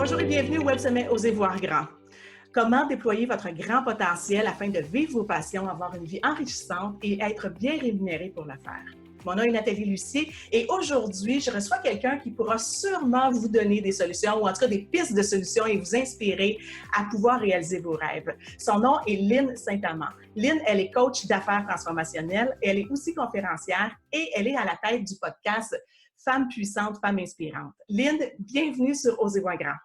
Bonjour et bienvenue au Web Sommet Osez voir grand. Comment déployer votre grand potentiel afin de vivre vos passions, avoir une vie enrichissante et être bien rémunéré pour le faire? Mon nom est Nathalie Lucier et aujourd'hui, je reçois quelqu'un qui pourra sûrement vous donner des solutions ou en tout cas des pistes de solutions et vous inspirer à pouvoir réaliser vos rêves. Son nom est Lynn Saint-Amand. Lynn, elle est coach d'affaires transformationnelles, elle est aussi conférencière et elle est à la tête du podcast Femmes puissantes, femmes inspirantes. Lynn, bienvenue sur Osez voir grand.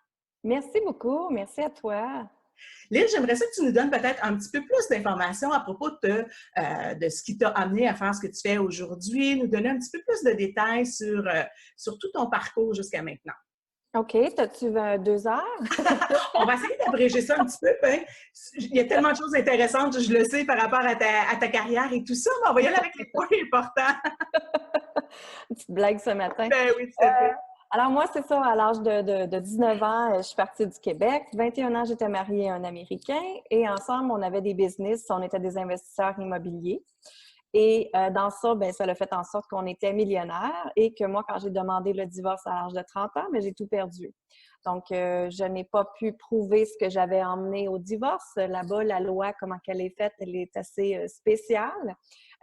Merci beaucoup. Merci à toi. Lynn, j'aimerais ça que tu nous donnes peut-être un petit peu plus d'informations à propos de ce qui t'a amené à faire ce que tu fais aujourd'hui, nous donner un petit peu plus de détails sur tout ton parcours jusqu'à maintenant. OK. T'as-tu 2 heures? On va essayer d'abréger ça un petit peu. Hein? Il y a tellement de choses intéressantes, je le sais, par rapport à ta carrière et tout ça, mais on va y aller avec les points importants. Une petite blague ce matin. Ben oui, tout à fait. Alors moi, c'est ça, à l'âge de 19 ans, je suis partie du Québec. 21 ans, j'étais mariée à un Américain et ensemble, on avait des business, on était des investisseurs immobiliers. Et dans ça, ben ça a fait en sorte qu'on était millionnaires et que moi, quand j'ai demandé le divorce à l'âge de 30 ans, ben, j'ai tout perdu. Donc, je n'ai pas pu prouver ce que j'avais emmené au divorce. Là-bas, la loi, comment qu'elle est faite, elle est assez spéciale.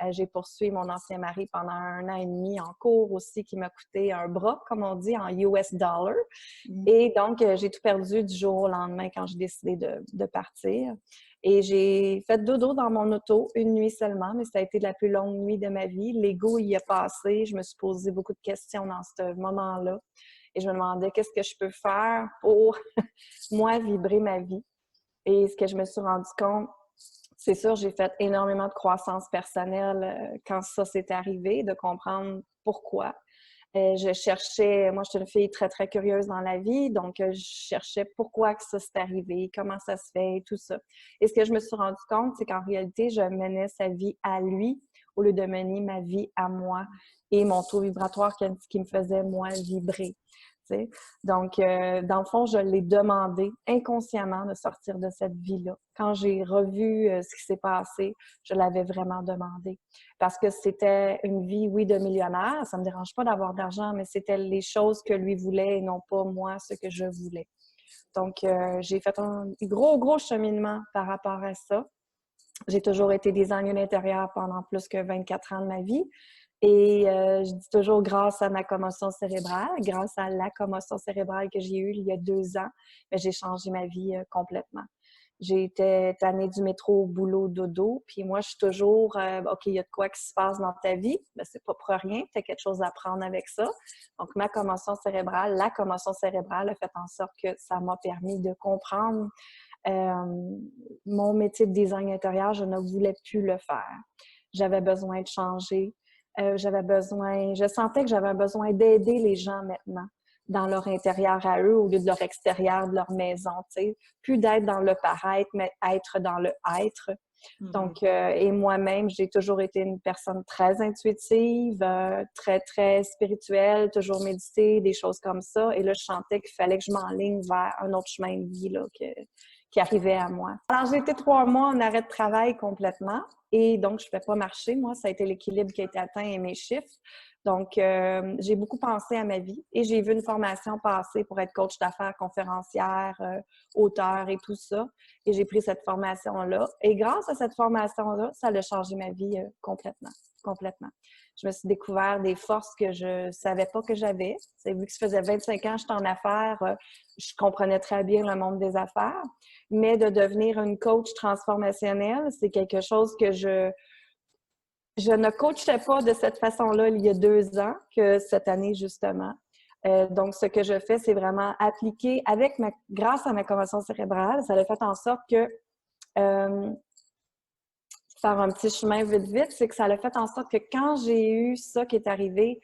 J'ai poursuivi mon ancien mari pendant 1 an et demi en cours aussi, qui m'a coûté un bras, comme on dit, en US dollar. Et donc, j'ai tout perdu du jour au lendemain quand j'ai décidé de partir. Et j'ai fait dodo dans mon auto une nuit seulement, mais ça a été la plus longue nuit de ma vie. L'ego y a passé. Je me suis posé beaucoup de questions dans ce moment-là. Et je me demandais qu'est-ce que je peux faire pour, moi, vibrer ma vie. Et ce que je me suis rendu compte, c'est sûr, j'ai fait énormément de croissance personnelle quand ça s'est arrivé, de comprendre pourquoi. Je cherchais, moi, je suis une fille très, très curieuse dans la vie, donc je cherchais pourquoi que ça s'est arrivé, comment ça se fait, tout ça. Et ce que je me suis rendu compte, c'est qu'en réalité, je menais sa vie à lui au lieu de mener ma vie à moi et mon taux vibratoire qui me faisait, moi, vibrer. T'sais. Donc, dans le fond, je l'ai demandé inconsciemment de sortir de cette vie-là. Quand j'ai revu ce qui s'est passé, je l'avais vraiment demandé. Parce que c'était une vie, oui, de millionnaire. Ça me dérange pas d'avoir d'argent, mais c'était les choses que lui voulait et non pas moi, ce que je voulais. Donc, j'ai fait un gros cheminement par rapport à ça. J'ai toujours été designer d'intérieur pendant plus que 24 ans de ma vie. Et je dis toujours grâce à ma commotion cérébrale, grâce à la commotion cérébrale que j'ai eue il y a 2 ans, j'ai changé ma vie complètement. J'ai été tannée du métro, boulot, dodo, puis moi, je suis toujours OK, il y a de quoi qui se passe dans ta vie, c'est pas pour rien, tu as quelque chose à apprendre avec ça. Donc, la commotion cérébrale a fait en sorte que ça m'a permis de comprendre mon métier de design intérieur, je ne voulais plus le faire. J'avais besoin de changer. Je sentais que j'avais besoin d'aider les gens maintenant dans leur intérieur à eux au lieu de leur extérieur, de leur maison, tu sais. Plus d'être dans le paraître, mais être dans le être. Donc, et moi-même, j'ai toujours été une personne très intuitive, très, très spirituelle, toujours méditer, des choses comme ça. Et là, je sentais qu'il fallait que je m'enligne vers un autre chemin de vie là, qui arrivait à moi. Alors, j'ai été 3 mois en arrêt de travail complètement. Et donc, je ne pouvais pas marcher. Moi, ça a été l'équilibre qui a été atteint et mes chiffres. Donc, j'ai beaucoup pensé à ma vie et j'ai vu une formation passer pour être coach d'affaires, conférencière, auteur et tout ça. Et j'ai pris cette formation-là. Et grâce à cette formation-là, ça a changé ma vie complètement. Je me suis découvert des forces que je savais pas que j'avais. Vu que ça faisait 25 ans que j'étais en affaires, je comprenais très bien le monde des affaires. Mais de devenir une coach transformationnelle, c'est quelque chose que je ne coachais pas de cette façon-là il y a 2 ans que cette année, justement. Donc, ce que je fais, c'est vraiment appliquer grâce à ma commotion cérébrale, ça a fait en sorte que faire un petit chemin vite, c'est que ça a fait en sorte que quand j'ai eu ça qui est arrivé,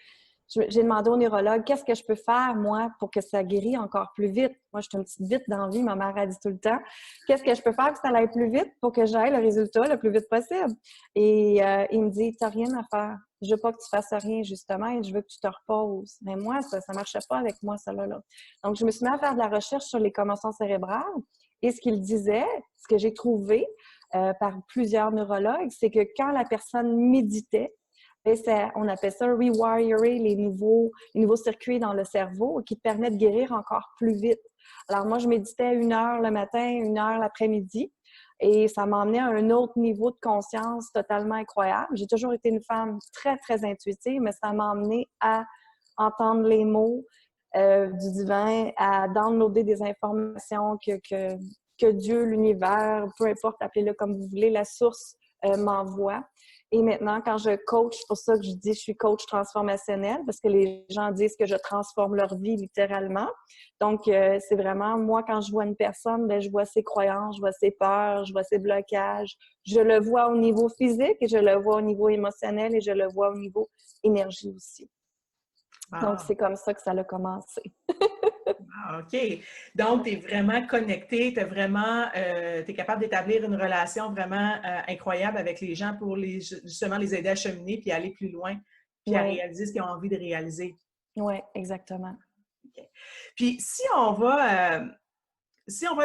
j'ai demandé au neurologue, qu'est-ce que je peux faire, moi, pour que ça guérisse encore plus vite? Moi, je suis une petite vite dans la vie, ma mère a dit tout le temps. Qu'est-ce que je peux faire pour que ça aille plus vite pour que j'aille le résultat le plus vite possible? Et il me dit, t'as rien à faire. Je veux pas que tu fasses rien, justement, et je veux que tu te reposes. Mais moi, ça marchait pas avec moi, ça là. Donc, je me suis mis à faire de la recherche sur les commotions cérébrales. Et ce qu'il disait, ce que j'ai trouvé par plusieurs neurologues, c'est que quand la personne méditait, Et on appelle ça rewirer les nouveaux circuits dans le cerveau qui te permettent de guérir encore plus vite. Alors moi, je méditais 1 heure le matin, 1 heure l'après-midi. Et ça m'a emmené à un autre niveau de conscience totalement incroyable. J'ai toujours été une femme très, très intuitive, mais ça m'a emmené à entendre les mots du divin, à downloader des informations que Dieu, l'univers, peu importe, appelez-le comme vous voulez, la source m'envoie. Et maintenant, quand je coach, c'est pour ça que je dis que je suis coach transformationnel, parce que les gens disent que je transforme leur vie littéralement. Donc, c'est vraiment, moi, quand je vois une personne, bien, je vois ses croyances, je vois ses peurs, je vois ses blocages. Je le vois au niveau physique et je le vois au niveau émotionnel et je le vois au niveau énergie aussi. Donc, Ah. c'est comme ça que ça a commencé. Ah, OK. Donc, tu es vraiment connecté, tu es capable d'établir une relation vraiment incroyable avec les gens pour justement les aider à cheminer puis aller plus loin, puis à Oui, réaliser ce qu'ils ont envie de réaliser. oui, exactement. OK. Puis si on va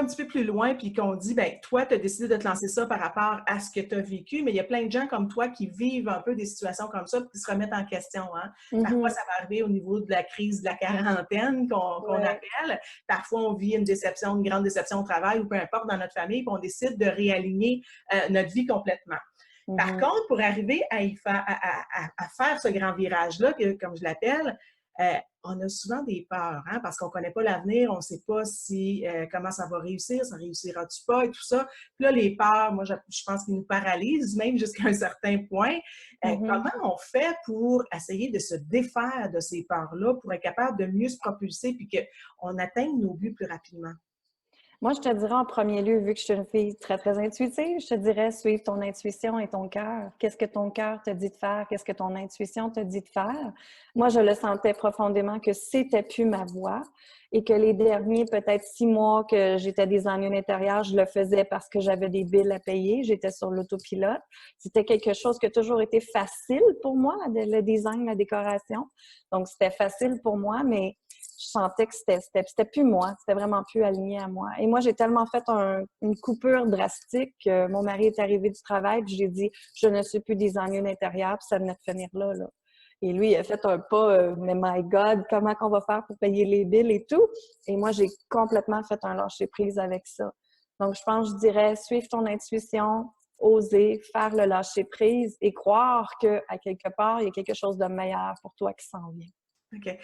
un petit peu plus loin puis qu'on dit, ben toi, tu as décidé de te lancer ça par rapport à ce que tu as vécu, mais il y a plein de gens comme toi qui vivent un peu des situations comme ça qui se remettent en question. Hein? Parfois, Mm-hmm. ça va arriver au niveau de la crise de la quarantaine qu'on Ouais. appelle. Parfois, on vit une déception, une grande déception au travail ou peu importe dans notre famille, puis on décide de réaligner notre vie complètement. Par Mm-hmm. contre, pour arriver à faire ce grand virage-là, comme je l'appelle, on a souvent des peurs, hein, parce qu'on ne connaît pas l'avenir, on ne sait pas comment ça va réussir, ça réussira-tu pas et tout ça. Puis là, les peurs, moi, je pense qu'ils nous paralysent, même jusqu'à un certain point. Mm-hmm. Comment on fait pour essayer de se défaire de ces peurs-là, pour être capable de mieux se propulser puis qu'on atteigne nos buts plus rapidement? Moi, je te dirais en premier lieu, vu que je suis une fille très, très intuitive, je te dirais suivre ton intuition et ton cœur. Qu'est-ce que ton cœur te dit de faire? Qu'est-ce que ton intuition te dit de faire? Moi, je le sentais profondément que c'était plus ma voie et que les derniers, peut-être 6 mois que j'étais des ennuis intérieurs, je le faisais parce que j'avais des billes à payer. J'étais sur l'autopilote. C'était quelque chose qui a toujours été facile pour moi, le design, la décoration. Donc, c'était facile pour moi, mais je sentais que c'était plus moi, c'était vraiment plus aligné à moi. Et moi, j'ai tellement fait une coupure drastique que mon mari est arrivé du travail, puis j'ai dit, je ne suis plus des ennuis d'intérieur, puis ça venait de finir là, là. Et lui, il a fait un pas, mais my God, comment qu'on va faire pour payer les billes et tout? Et moi, j'ai complètement fait un lâcher-prise avec ça. Donc, je pense, je dirais, suivre ton intuition, oser, faire le lâcher-prise et croire qu'à quelque part, il y a quelque chose de meilleur pour toi qui s'en vient. OK.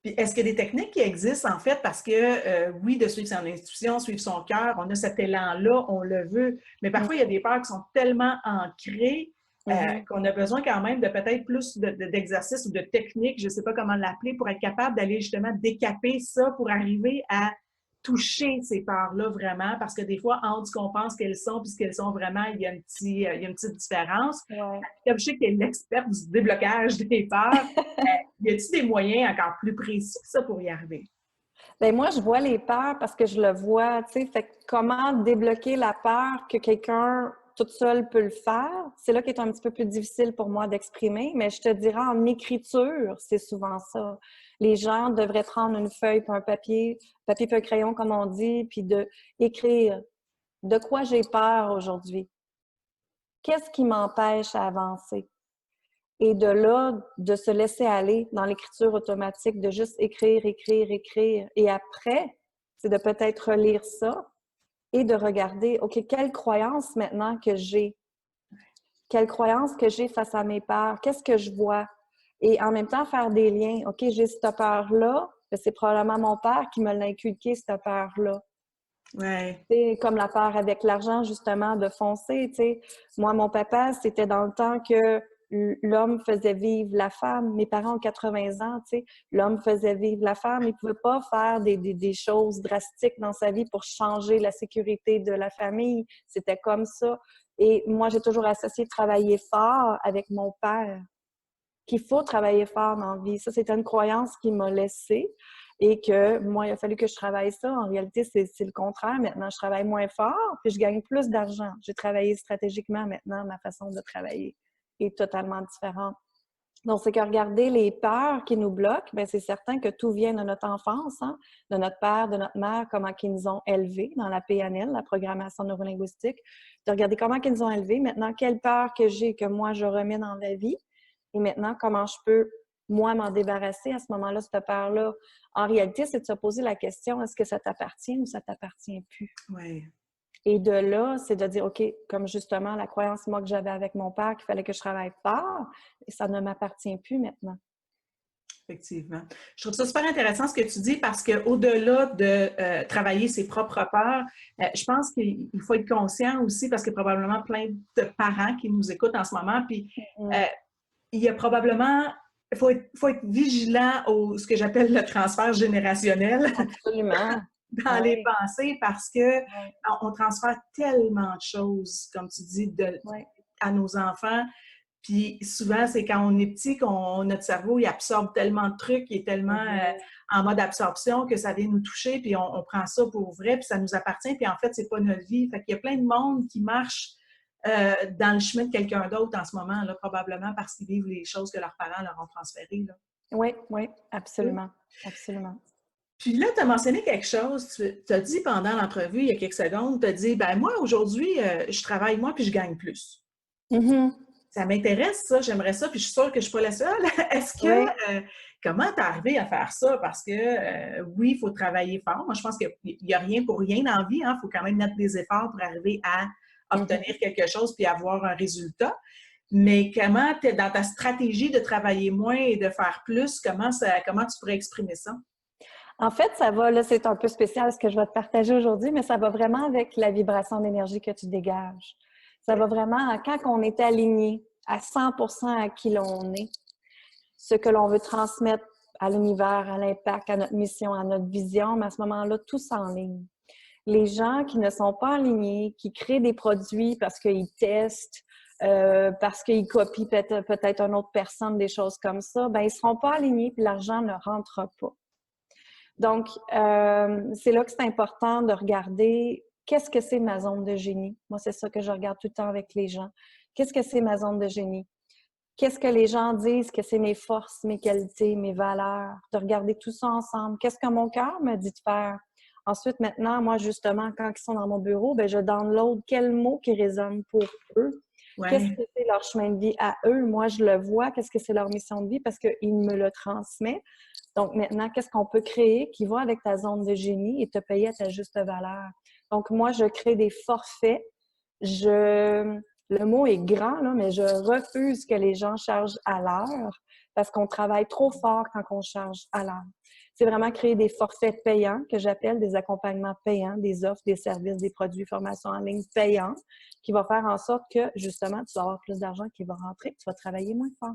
Puis est-ce qu'il y a des techniques qui existent, en fait, parce que, oui, de suivre son intuition, suivre son cœur, on a cet élan-là, on le veut, mais parfois, il y a des peurs qui sont tellement ancrées Mm-hmm. qu'on a besoin quand même de peut-être plus d'exercices ou de techniques, je ne sais pas comment l'appeler, pour être capable d'aller justement décaper ça pour arriver à toucher ces peurs-là vraiment, parce que des fois, entre ce qu'on pense qu'elles sont et ce qu'elles sont vraiment, il y a une petite différence. Ouais. Comme je sais que tu es l'experte du déblocage des peurs, y a-t-il des moyens encore plus précis que ça pour y arriver? Bien, moi, je vois les peurs parce que je le vois, tu sais. Fait que comment débloquer la peur que quelqu'un toute seule peut le faire? C'est là qui est un petit peu plus difficile pour moi d'exprimer, mais je te dirais en écriture, c'est souvent ça. Les gens devraient prendre une feuille puis un papier puis un crayon, comme on dit, puis de écrire de quoi j'ai peur aujourd'hui. Qu'est-ce qui m'empêche à avancer? Et de là, de se laisser aller dans l'écriture automatique, de juste écrire, écrire, écrire. Et après, c'est de peut-être relire ça et de regarder, OK, quelle croyance maintenant que j'ai? Quelle croyance que j'ai face à mes peurs? Qu'est-ce que je vois? Et en même temps, faire des liens. OK, j'ai cette peur-là, c'est probablement mon père qui me l'a inculqué, cette peur-là. Ouais. C'est comme la peur avec l'argent, justement, de foncer, tu sais. Moi, mon papa, c'était dans le temps que l'homme faisait vivre la femme. Mes parents ont 80 ans, tu sais. L'homme faisait vivre la femme. Il ne pouvait pas faire des choses drastiques dans sa vie pour changer la sécurité de la famille. C'était comme ça. Et moi, j'ai toujours associé travailler fort avec mon père, qu'il faut travailler fort dans la vie. Ça, c'était une croyance qui m'a laissée et que moi, il a fallu que je travaille ça. En réalité, c'est le contraire. Maintenant, je travaille moins fort puis je gagne plus d'argent. J'ai travaillé stratégiquement maintenant. Ma façon de travailler est totalement différente. Donc, c'est que regarder les peurs qui nous bloquent, bien, c'est certain que tout vient de notre enfance, hein, de notre père, de notre mère, comment ils nous ont élevés dans la PNL, la programmation neurolinguistique, de regarder comment ils nous ont élevés. Maintenant, quelle peur que j'ai que moi, je remets dans la vie. Et maintenant, comment je peux, moi, m'en débarrasser à ce moment-là, cette peur-là? En réalité, c'est de se poser la question, est-ce que ça t'appartient ou ça t'appartient plus? Oui. Et de là, c'est de dire, OK, comme justement la croyance, moi, que j'avais avec mon père, qu'il fallait que je travaille fort, et ça ne m'appartient plus maintenant. Effectivement. Je trouve ça super intéressant ce que tu dis parce qu'au-delà de travailler ses propres peurs, je pense qu'il faut être conscient aussi parce qu'il y a probablement plein de parents qui nous écoutent en ce moment. Puis il y a probablement, faut être vigilant au ce que j'appelle le transfert générationnel Absolument. dans les Oui. pensées parce que Oui. on transfère tellement de choses, comme tu dis, Oui. à nos enfants. Puis souvent, c'est quand on est petit qu'on notre cerveau, il absorbe tellement de trucs, il est tellement en mode absorption que ça vient nous toucher, puis on prend ça pour vrai, puis ça nous appartient, puis en fait, c'est pas notre vie. Fait qu'il y a plein de monde qui marche dans le chemin de quelqu'un d'autre en ce moment, là, probablement parce qu'ils vivent les choses que leurs parents leur ont transférées. Là. Oui, oui, absolument. Absolument. Puis là, tu as mentionné quelque chose, tu as dit pendant l'entrevue, il y a quelques secondes, tu as dit, ben moi, aujourd'hui, je travaille moins puis je gagne plus. Mm-hmm. Ça m'intéresse, ça, j'aimerais ça, puis je suis sûre que je ne suis pas la seule. Est-ce Oui. que, comment tu es arrivé à faire ça? Parce que, oui, il faut travailler fort. Moi, je pense qu'il n'y a rien pour rien dans la vie. Il faut quand même mettre des efforts pour arriver à obtenir quelque chose puis avoir un résultat. Mais comment, dans ta stratégie de travailler moins et de faire plus, comment tu pourrais exprimer ça? En fait, ça va, là, c'est un peu spécial ce que je vais te partager aujourd'hui, mais ça va vraiment avec la vibration d'énergie que tu dégages. Ça va vraiment, quand on est aligné à 100% à qui l'on est, ce que l'on veut transmettre à l'univers, à l'impact, à notre mission, à notre vision, mais à ce moment-là, tout s'enligne. Les gens qui ne sont pas alignés, qui créent des produits parce qu'ils testent, parce qu'ils copient peut-être une autre personne, des choses comme ça, ben ils ne seront pas alignés puis l'argent ne rentre pas. Donc, c'est là que c'est important de regarder qu'est-ce que c'est ma zone de génie. Moi, c'est ça que je regarde tout le temps avec les gens. Qu'est-ce que c'est ma zone de génie? Qu'est-ce que les gens disent que c'est mes forces, mes qualités, mes valeurs? De regarder tout ça ensemble. Qu'est-ce que mon cœur me dit de faire? Ensuite, maintenant, moi, justement, quand ils sont dans mon bureau, ben, je download quels mots qui résonnent pour eux. Ouais. Qu'est-ce que c'est leur chemin de vie à eux? Moi, je le vois. Qu'est-ce que c'est leur mission de vie? Parce qu'ils me le transmettent. Donc, maintenant, qu'est-ce qu'on peut créer qui va avec ta zone de génie et te payer à ta juste valeur? Donc, moi, je crée des forfaits. Le mot est grand, là, mais je refuse que les gens chargent à l'heure parce qu'on travaille trop fort quand on charge à l'heure. C'est vraiment créer des forfaits payants que j'appelle des accompagnements payants, des offres, des services, des produits, formations en ligne payants qui vont faire en sorte que, justement, tu vas avoir plus d'argent qui va rentrer, tu vas travailler moins fort.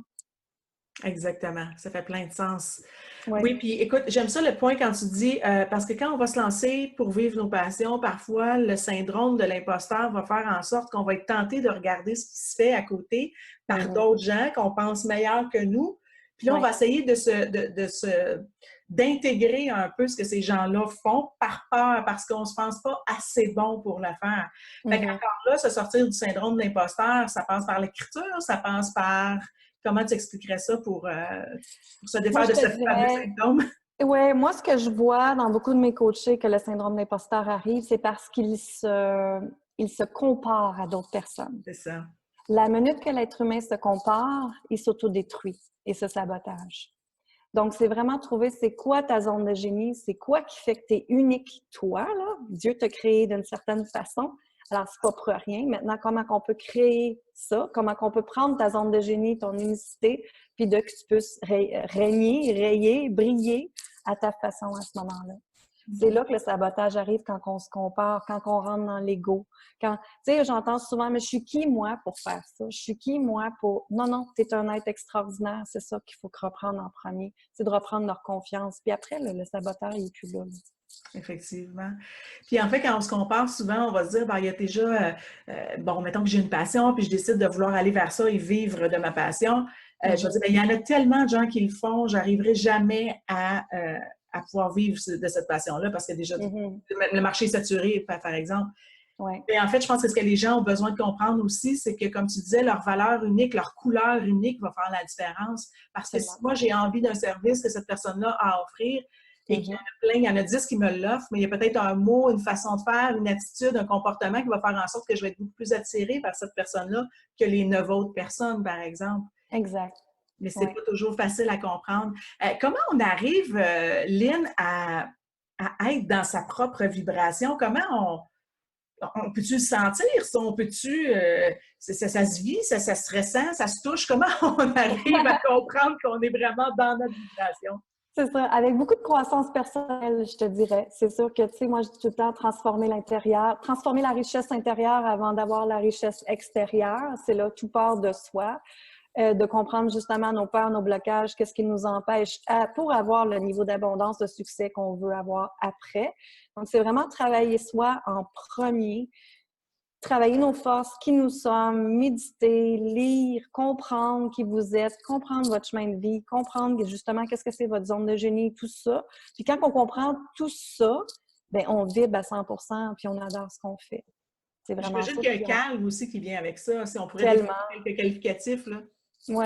Exactement, ça fait plein de sens. Ouais. Oui, puis écoute, j'aime ça le point quand tu dis, parce que quand on va se lancer pour vivre nos passions, parfois le syndrome de l'imposteur va faire en sorte qu'on va être tenté de regarder ce qui se fait à côté par d'autres gens qu'on pense meilleurs que nous. Puis là, on va essayer d'intégrer un peu ce que ces gens-là font par peur, parce qu'on ne se pense pas assez bon pour le faire. Fait qu'encore là, se sortir du syndrome de l'imposteur, ça passe par l'écriture, ça passe par... Comment tu expliquerais ça pour se défaire de ce fameux symptôme? Oui, moi, ce que je vois dans beaucoup de mes coachés que le syndrome de l'imposteur arrive, c'est parce qu'il se compare à d'autres personnes. C'est ça. La minute que l'être humain se compare, il s'autodétruit et se sabotage. Donc, c'est vraiment trouver c'est quoi ta zone de génie, c'est quoi qui fait que tu es unique, toi, là. Dieu t'a créé d'une certaine façon. Alors, c'est pas pour rien. Maintenant, comment on peut créer ça? Comment on peut prendre ta zone de génie, ton unicité, puis que tu puisses régner, rayer, briller à ta façon à ce moment-là. C'est là que le sabotage arrive quand on se compare, quand on rentre dans l'ego. Tu sais, j'entends souvent, mais je suis qui, moi, pour faire ça? Je suis qui, moi, pour... Non, non, tu es un être extraordinaire. C'est ça qu'il faut reprendre en premier. C'est de reprendre leur confiance. Puis après, le sabotage, il n'est plus là. Effectivement. Puis en fait, quand on se compare, souvent, on va se dire, ben, il y a déjà, bon, mettons que j'ai une passion, puis je décide de vouloir aller vers ça et vivre de ma passion. Je vais dire, ben, il y en a tellement de gens qui le font, j'arriverai jamais à pouvoir vivre de cette passion-là parce que déjà, le marché est saturé, par exemple. Ouais. Et en fait, je pense que ce que les gens ont besoin de comprendre aussi, c'est que, comme tu disais, leur valeur unique, leur couleur unique va faire la différence. Parce que si moi, j'ai envie d'un service que cette personne-là a à offrir, et qu'il y en a plein, il y en a 10 qui me l'offrent, mais il y a peut-être un mot, une façon de faire, une attitude, un comportement qui va faire en sorte que je vais être beaucoup plus attirée par cette personne-là que les 9 autres personnes, par exemple. Exact. mais c'est pas toujours facile à comprendre. Comment on arrive, Lynn, à être dans sa propre vibration? Comment on peut-tu le sentir, ça? On peut-tu, ça se vit, ça se ressent, ça se touche? Comment on arrive à comprendre qu'on est vraiment dans notre vibration? C'est ça, avec beaucoup de croissance personnelle, je te dirais. C'est sûr que, tu sais, moi, je dis tout le temps transformer l'intérieur, transformer la richesse intérieure avant d'avoir la richesse extérieure. C'est là, tout part de soi. De comprendre justement nos peurs, nos blocages, qu'est-ce qui nous empêche pour avoir le niveau d'abondance, de succès qu'on veut avoir après. Donc, c'est vraiment travailler soi en premier, travailler nos forces, qui nous sommes, méditer, lire, comprendre qui vous êtes, comprendre votre chemin de vie, comprendre justement qu'est-ce que c'est votre zone de génie, tout ça. Puis quand on comprend tout ça, bien, on vibre à 100% puis on adore ce qu'on fait. C'est vraiment J'imagine ça. qu'il y a un calme aussi qui vient avec ça. Si on pourrait Tellement. définir quelques qualificatifs, là. Oui.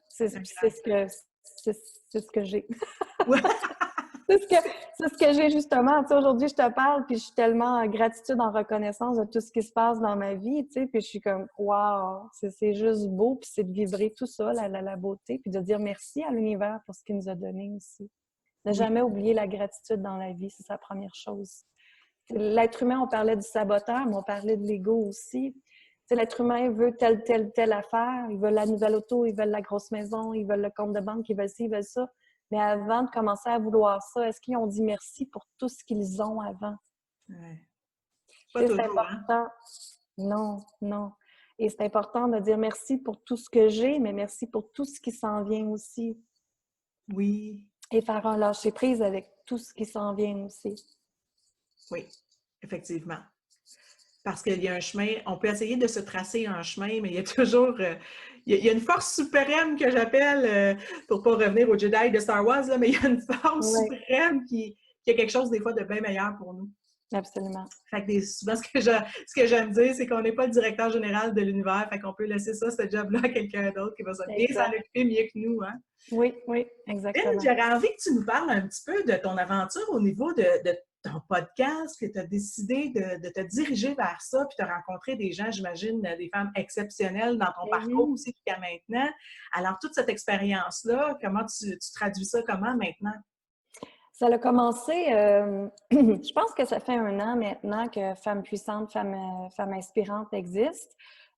C'est ce que j'ai. Ouais. C'est ce que j'ai justement. Tu sais, aujourd'hui, je te parle, puis je suis tellement en gratitude, en reconnaissance de tout ce qui se passe dans ma vie, tu sais, puis je suis comme, wow, c'est juste beau, puis c'est de vibrer tout ça, la beauté, puis de dire merci à l'univers pour ce qu'il nous a donné aussi. Ne jamais oublier la gratitude dans la vie, c'est sa première chose. L'être humain, on parlait du saboteur, mais on parlait de l'ego aussi. Tu sais, l'être humain veut telle affaire, ils veulent la nouvelle auto, ils veulent la grosse maison, ils veulent le compte de banque, ils veulent ci, ils veulent ça. Mais avant de commencer à vouloir ça, est-ce qu'ils ont dit merci pour tout ce qu'ils ont avant? Ouais. Pas C'est toujours, important. hein? Non. Et c'est important de dire merci pour tout ce que j'ai, mais merci pour tout ce qui s'en vient aussi. Oui. Et faire un lâcher-prise avec tout ce qui s'en vient aussi. Oui, effectivement. Parce qu'il y a un chemin, on peut essayer de se tracer un chemin, mais il y a toujours, il y a une force suprême que j'appelle, pour ne pas revenir au Jedi de Star Wars, là, mais il y a une force suprême qui a quelque chose des fois de bien meilleur pour nous. Absolument. Fait que souvent, ce que j'aime dire, c'est qu'on n'est pas le directeur général de l'univers, fait qu'on peut laisser ça, ce job-là, à quelqu'un d'autre qui va bien s'en occuper mieux que nous, hein? Oui, exactement. J'aurais envie que tu nous parles un petit peu de ton aventure au niveau de ton podcast, que tu as décidé de te diriger vers ça, puis tu as rencontré des gens, j'imagine, des femmes exceptionnelles dans ton parcours aussi jusqu'à maintenant. Alors, toute cette expérience-là, comment tu traduis ça comment maintenant? Ça a commencé, je pense que ça fait 1 an maintenant que Femmes puissantes, Femmes inspirantes existent.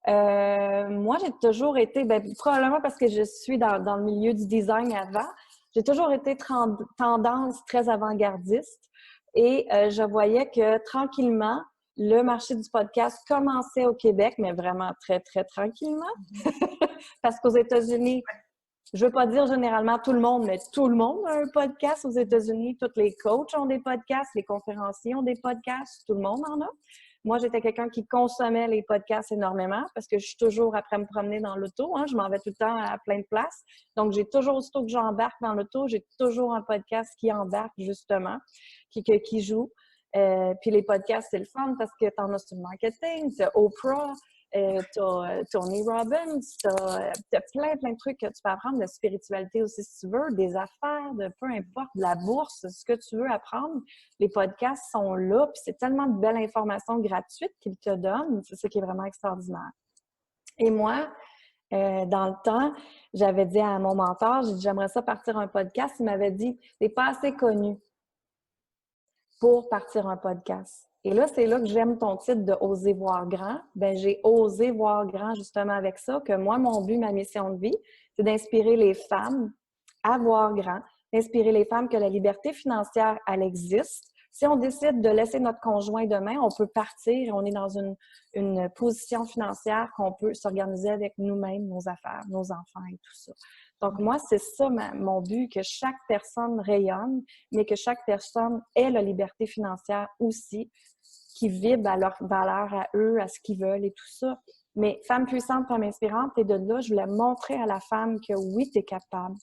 Moi, j'ai toujours été, probablement parce que je suis dans le milieu du design avant, j'ai toujours été tendance très avant-gardiste et je voyais que tranquillement, le marché du podcast commençait au Québec, mais vraiment très, très tranquillement. Parce qu'aux États-Unis, je veux pas dire généralement tout le monde, mais tout le monde a un podcast aux États-Unis. Tous les coachs ont des podcasts, les conférenciers ont des podcasts, tout le monde en a. Moi, j'étais quelqu'un qui consommait les podcasts énormément parce que je suis toujours après me promener dans l'auto. Hein, je m'en vais tout le temps à plein de places. Donc, j'ai toujours, aussitôt que j'embarque dans l'auto, j'ai toujours un podcast qui embarque justement, qui joue. Puis les podcasts, c'est le fun parce que tu en as sur le marketing, tu as Oprah, t'as Tony Robbins, t'as plein de trucs que tu peux apprendre, de spiritualité aussi si tu veux, des affaires, de peu importe, de la bourse, ce que tu veux apprendre. Les podcasts sont là, puis c'est tellement de belles informations gratuites qu'ils te donnent, c'est ça qui est vraiment extraordinaire. Et moi, dans le temps, j'avais dit à mon mentor, j'ai dit j'aimerais ça partir un podcast. Il m'avait dit t'es pas assez connu pour partir un podcast. Et là, c'est là que j'aime ton titre de « Oser voir grand ». Bien, j'ai osé voir grand justement avec ça, que moi, mon but, ma mission de vie, c'est d'inspirer les femmes à voir grand, d'inspirer les femmes que la liberté financière, elle existe. Si on décide de laisser notre conjoint demain, on peut partir, on est dans une position financière qu'on peut s'organiser avec nous-mêmes, nos affaires, nos enfants et tout ça. Donc, moi, c'est ça mon but, que chaque personne rayonne, mais que chaque personne ait la liberté financière aussi, qui vibre à leur valeur, à eux, à ce qu'ils veulent et tout ça. Mais femme puissante, femme inspirante, et de là, je voulais montrer à la femme que oui, tu es capable.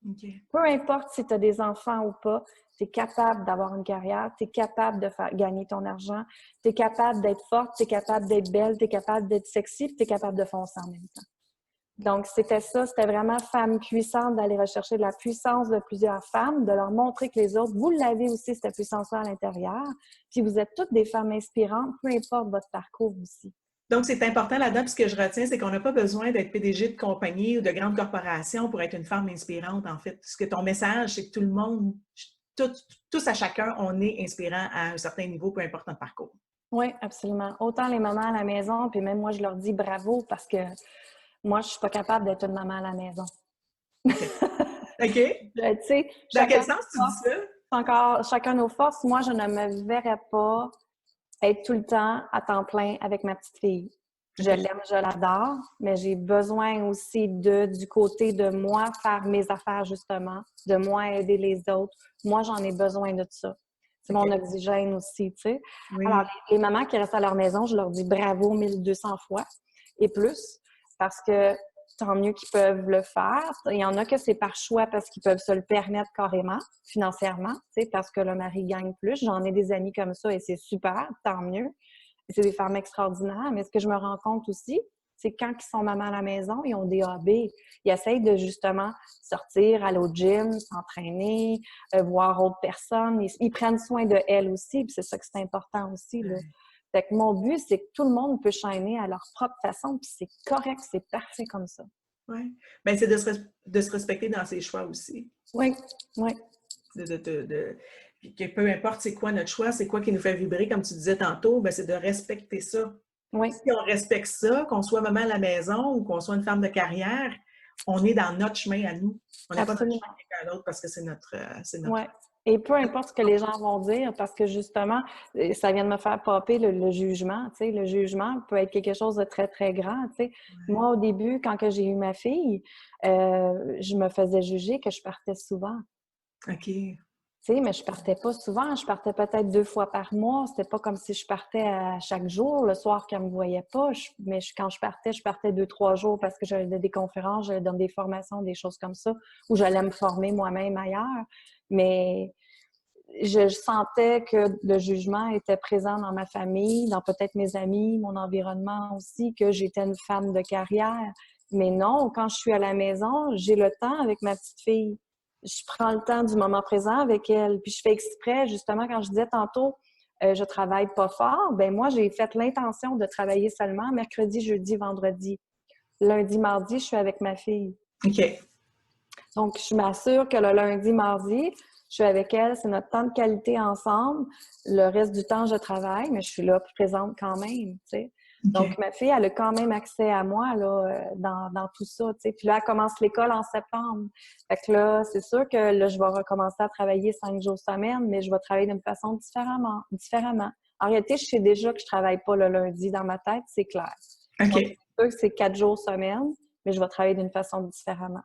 Okay. Peu importe si tu as des enfants ou pas, tu es capable d'avoir une carrière, tu es capable de faire gagner ton argent, tu es capable d'être forte, tu es capable d'être belle, tu es capable d'être sexy, puis tu es capable de foncer en même temps. Donc, c'était ça, c'était vraiment femme puissante, d'aller rechercher de la puissance de plusieurs femmes, de leur montrer que les autres, vous l'avez aussi, cette puissance-là à l'intérieur. Puis vous êtes toutes des femmes inspirantes, peu importe votre parcours aussi. Donc, c'est important là-dedans, puis ce que je retiens, c'est qu'on n'a pas besoin d'être PDG de compagnie ou de grande corporation pour être une femme inspirante, en fait. Ce que ton message, c'est que tout le monde, tout- tous à chacun, on est inspirant à un certain niveau, peu importe notre parcours. Oui, absolument. Autant les mamans à la maison, puis même moi, je leur dis bravo parce que moi, je suis pas capable d'être une maman à la maison. OK. OK. Tu sais, Dans quel sens tu dis ça? encore chacun nos forces. Moi, je ne me verrais pas être tout le temps à temps plein avec ma petite fille. Je OK. l'aime, je l'adore, mais j'ai besoin aussi du côté de moi faire mes affaires, justement, de moi aider les autres. Moi, j'en ai besoin de ça. C'est OK. mon oxygène aussi, tu sais. Oui. Alors, les mamans qui restent à leur maison, je leur dis bravo 1200 fois et plus, parce que tant mieux qu'ils peuvent le faire. Il y en a que c'est par choix parce qu'ils peuvent se le permettre carrément, financièrement, tu sais, parce que le mari gagne plus. J'en ai des amis comme ça et c'est super, tant mieux. C'est des femmes extraordinaires. Mais ce que je me rends compte aussi, c'est que quand ils sont mamans à la maison, ils ont des hobbies. Ils essayent de justement sortir, aller au gym, s'entraîner, voir autres personnes. Ils prennent soin de elles aussi, puis c'est ça que c'est important aussi, là. Fait que mon but, c'est que tout le monde peut shiner à leur propre façon, puis c'est correct, c'est parfait comme ça. Oui. Bien, c'est de se respecter dans ses choix aussi. Oui, oui. Puis que peu importe c'est quoi notre choix, c'est quoi qui nous fait vibrer, comme tu disais tantôt, bien, c'est de respecter ça. Oui. Si on respecte ça, qu'on soit maman à la maison ou qu'on soit une femme de carrière, on est dans notre chemin à nous. On n'est pas dans le chemin de quelqu'un d'autre parce que c'est notre... Oui. Et peu importe ce que les gens vont dire, parce que justement, ça vient de me faire popper le jugement. Tu sais, le jugement peut être quelque chose de très, très grand. Tu sais. Moi, au début, quand que j'ai eu ma fille, je me faisais juger que je partais souvent. OK. Tu sais, mais je partais pas souvent. Je partais peut-être 2 fois par mois. C'était pas comme si je partais à chaque jour, le soir qu'elle me voyait pas. Mais quand je partais 2, 3 jours parce que j'allais des conférences, j'allais dans des formations, des choses comme ça, où j'allais me former moi-même ailleurs. Mais je sentais que le jugement était présent dans ma famille, dans peut-être mes amis, mon environnement aussi, que j'étais une femme de carrière. Mais non, quand je suis à la maison, j'ai le temps avec ma petite fille. Je prends le temps du moment présent avec elle. Puis je fais exprès, justement, quand je disais tantôt, je travaille pas fort, ben moi, j'ai fait l'intention de travailler seulement mercredi, jeudi, vendredi. Lundi, mardi, je suis avec ma fille. OK. Donc, je m'assure que le lundi, mardi, je suis avec elle, c'est notre temps de qualité ensemble. Le reste du temps, je travaille, mais je suis là présente quand même, tu sais. OK. Donc, ma fille, elle a quand même accès à moi là, dans tout ça, tu sais. Puis là, elle commence l'école en septembre. Fait que là, c'est sûr que là, je vais recommencer à travailler 5 jours semaine, mais je vais travailler d'une façon différemment. En réalité, je sais déjà que je travaille pas le lundi dans ma tête, c'est clair. OK. Donc, c'est sûr que c'est 4 jours semaine, mais je vais travailler d'une façon différemment.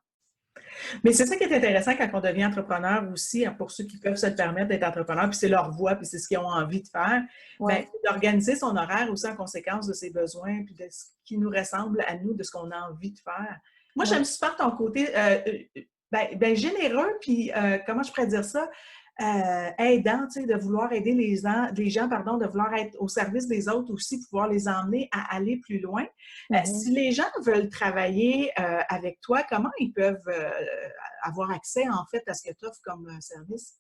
Mais c'est ça qui est intéressant quand on devient entrepreneur aussi, hein, pour ceux qui peuvent se le permettre d'être entrepreneur, puis c'est leur voie, puis c'est ce qu'ils ont envie de faire, Ouais. bien, d'organiser son horaire aussi en conséquence de ses besoins, puis de ce qui nous ressemble à nous, de ce qu'on a envie de faire. Moi, j'aime super ton côté ben, généreux, puis comment je pourrais dire ça? Aidant, tu sais, de vouloir aider les gens, pardon, de vouloir être au service des autres aussi, pouvoir les emmener à aller plus loin. Si les gens veulent travailler avec toi, comment ils peuvent avoir accès, en fait, à ce que tu offres comme service?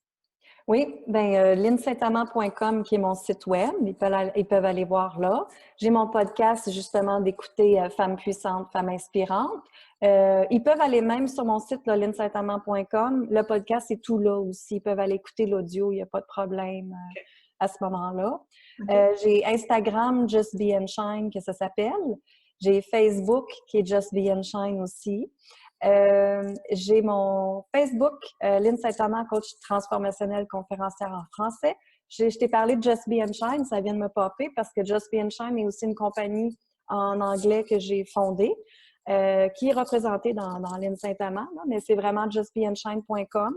Oui, bien, linsaintamant.com qui est mon site web. Ils peuvent aller voir là. J'ai mon podcast, justement, d'écouter Femmes puissantes, Femmes inspirantes. Ils peuvent aller même sur mon site, linsaintamant.com. Le podcast est tout là aussi. Ils peuvent aller écouter l'audio, il n'y a pas de problème à ce moment-là. Okay. J'ai Instagram, Just Be and Shine, que ça s'appelle. J'ai Facebook, qui est Just Be and Shine aussi. J'ai mon Facebook, Lynn Saint-Amand, coach transformationnel conférencière en français. Je t'ai parlé de Just Be and Shine, ça vient de me popper parce que Just Be and Shine est aussi une compagnie en anglais que j'ai fondée, qui est représentée dans Lynn Saint-Amand, mais c'est vraiment justbeandshine.com.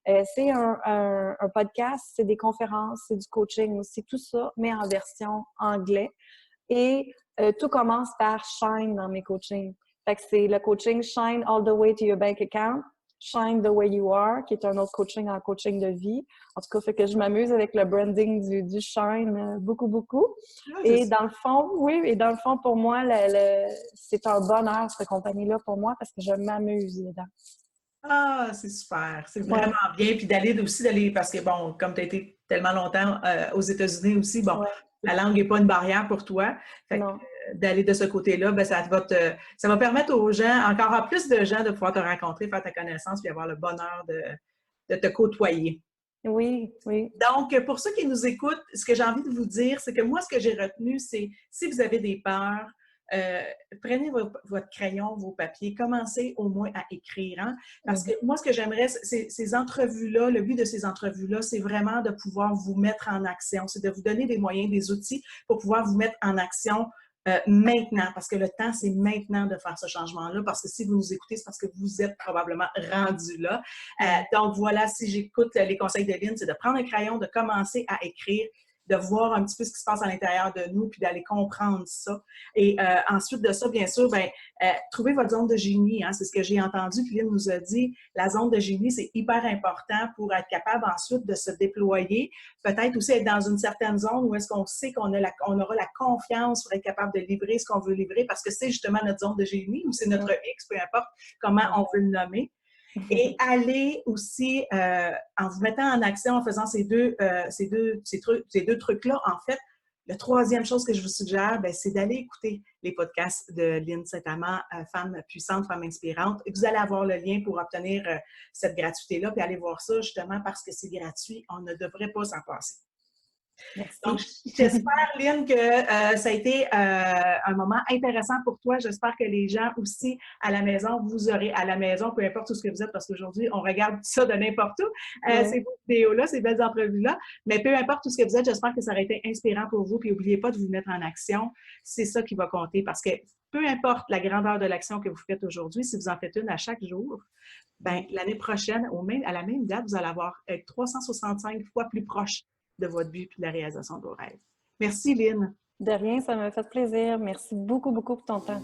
C'est un podcast, c'est des conférences, c'est du coaching aussi, tout ça, mais en version anglais. Et tout commence par Shine dans mes coachings. Fait que c'est le coaching Shine All the Way to Your Bank Account, Shine the Way You Are, qui est un autre coaching en coaching de vie. En tout cas, fait que je m'amuse avec le branding du Shine beaucoup, beaucoup. Et dans le fond, et dans le fond, pour moi, c'est un bonheur, cette compagnie-là, pour moi, parce que je m'amuse dedans. Ah, c'est super. C'est vraiment bien. Puis d'aller, parce que bon, comme tu as été tellement longtemps aux États-Unis aussi, bon, la langue n'est pas une barrière pour toi. Fait que, d'aller de ce côté-là, ben ça va permettre aux gens, encore à plus de gens, de pouvoir te rencontrer, faire ta connaissance, puis avoir le bonheur de te côtoyer. Oui, oui. Donc, pour ceux qui nous écoutent, ce que j'ai envie de vous dire, c'est que moi, ce que j'ai retenu, c'est si vous avez des peurs, prenez votre crayon, vos papiers, commencez au moins à écrire. Hein? Parce que moi, ce que j'aimerais, ces entrevues-là, le but de ces entrevues-là, c'est vraiment de pouvoir vous mettre en action. C'est de vous donner des moyens, des outils pour pouvoir vous mettre en action maintenant. Parce que le temps, c'est maintenant de faire ce changement-là. Parce que si vous nous écoutez, c'est parce que vous êtes probablement rendu là. Donc voilà, si j'écoute les conseils de Lynn, c'est de prendre un crayon, de commencer à écrire, de voir un petit peu ce qui se passe à l'intérieur de nous, puis d'aller comprendre ça. Et ensuite de ça, bien sûr, trouvez votre zone de génie. Hein, c'est ce que j'ai entendu, puis Lynn nous a dit, la zone de génie, c'est hyper important pour être capable ensuite de se déployer. Peut-être aussi être dans une certaine zone où est-ce qu'on sait qu'on aura la confiance pour être capable de livrer ce qu'on veut livrer, parce que c'est justement notre zone de génie, ou c'est notre X, peu importe comment on veut le nommer. Et aller aussi, en vous mettant en action, en faisant ces deux trucs-là, en fait, la troisième chose que je vous suggère, c'est d'aller écouter les podcasts de Lynn Saint-Amand, Femme puissante, Femme inspirante. Et vous allez avoir le lien pour obtenir cette gratuité-là, puis aller voir ça justement parce que c'est gratuit. On ne devrait pas s'en passer. Merci. Donc, j'espère, Lynn, que ça a été un moment intéressant pour toi. J'espère que les gens aussi à la maison, vous aurez à la maison, peu importe où ce que vous êtes, parce qu'aujourd'hui, on regarde ça de n'importe où, ces beaux vidéos-là, ces belles entrevues-là. Mais peu importe où ce que vous êtes, j'espère que ça aurait été inspirant pour vous. Puis, n'oubliez pas de vous mettre en action. C'est ça qui va compter parce que peu importe la grandeur de l'action que vous faites aujourd'hui, si vous en faites une à chaque jour, l'année prochaine, à la même date, vous allez être 365 fois plus proche de votre but et de la réalisation de vos rêves. Merci, Lynn. De rien, ça m'a fait plaisir. Merci beaucoup, beaucoup pour ton temps.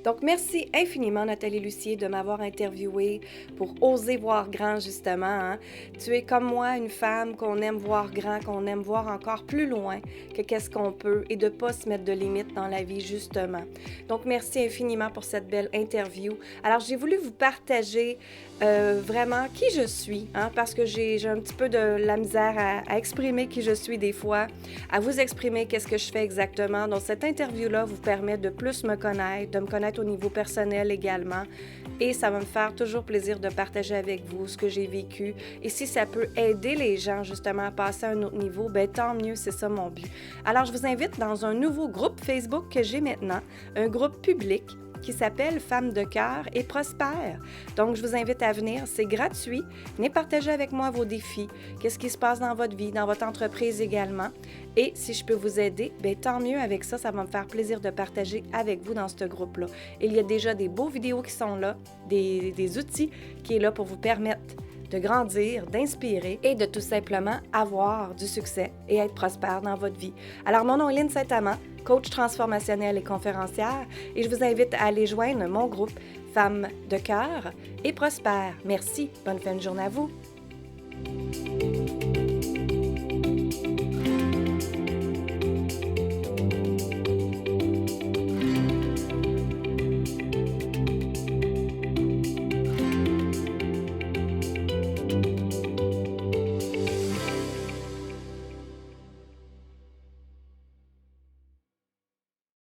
Donc, merci infiniment, Nathalie Lucier, de m'avoir interviewée pour oser voir grand, justement. Hein. Tu es comme moi, une femme qu'on aime voir grand, qu'on aime voir encore plus loin que qu'est-ce qu'on peut et de ne pas se mettre de limites dans la vie, justement. Donc, merci infiniment pour cette belle interview. Alors, j'ai voulu vous partager vraiment qui je suis, hein, parce que j'ai un petit peu de la misère à exprimer qui je suis des fois, à vous exprimer qu'est-ce que je fais exactement. Donc, cette interview-là vous permet de plus me connaître, de me connaître au niveau personnel également, et ça va me faire toujours plaisir de partager avec vous ce que j'ai vécu. Et si ça peut aider les gens justement à passer à un autre niveau, tant mieux, c'est ça mon but. Alors, je vous invite dans un nouveau groupe Facebook que j'ai maintenant, un groupe public qui s'appelle Femmes de cœur et prospère. Donc, je vous invite à venir, c'est gratuit. Venez partager avec moi vos défis, qu'est-ce qui se passe dans votre vie, dans votre entreprise également. Et si je peux vous aider, tant mieux avec ça, ça va me faire plaisir de partager avec vous dans ce groupe-là. Il y a déjà des beaux vidéos qui sont là, des outils qui sont là pour vous permettre de grandir, d'inspirer et de tout simplement avoir du succès et être prospère dans votre vie. Alors, mon nom est Lynn Saint-Amand, coach transformationnelle et conférencière, et je vous invite à aller joindre mon groupe Femmes de cœur et prospère. Merci, bonne fin de journée à vous.